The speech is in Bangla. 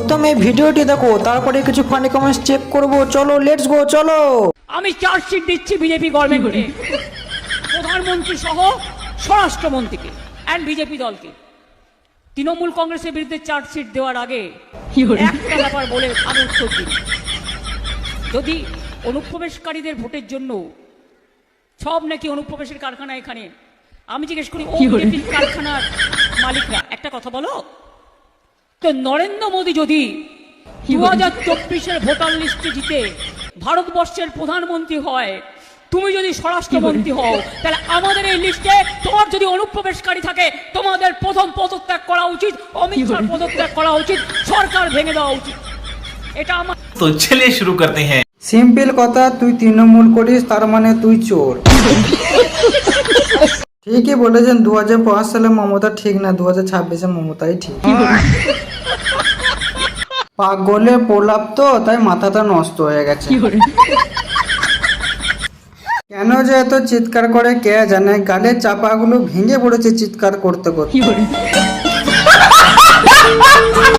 প্রথমে ভিডিওটি দেখো, তারপরে কিছু ফানি কমেন্টস চেক করব। চলো লেটস গো, চলো। আমি চার্জশিট দিচ্ছি বিজেপি গভর্নমেন্টকে, প্রধানমন্ত্রী সহ স্বরাষ্ট্রমন্ত্রীকে এন্ড বিজেপি দলকে। তৃণমূল কংগ্রেসের বিরুদ্ধে চার্জশিট দেওয়ার আগে একটা ব্যাপার বলে আমি উত্তর দিই। যদি অনুপ্রবেশকারীদের ভোটের জন্য সব নাকি অনুপ্রবেশের কারখানা এখানে, আমি জিজ্ঞেস করি বিজেপির কারখানার মালিকরা একটা কথা বলো তো, নরেন্দ্র মোদী যদি 2024-এর ভোটার লিস্টে জিতে ভারতবর্ষের প্রধানমন্ত্রী হয়, তুমি যদি স্বরাষ্ট্রমন্ত্রী হও, তাহলে আমাদের এই লিস্টে তোমার যদি অনুপ্রবেশকারী থাকে, তোমাদের প্রথম পদত্যাগ করা উচিত, অমিত শাহ পদত্যাগ করা উচিত, সরকার ভেঙে দেওয়া উচিত। এটা আমার। তো চলিয়ে শুরু করতে হ্যাঁ। সিম্পল কথা, তুই তৃণমূল করিস তার মানে তুই চোর। ঠিকই বলেছেন, 2005 সালে মমতা ঠিক না, 2026-এ মমতাই ঠিক। পাগলে প্রলাপ তো, তাই মাথাটা নষ্ট হয়ে গেছে। কেন যে এত চিৎকার করে কে জানে, গালের চাপাগুলো ভেঙে পড়েছে চিৎকার করতে করতে।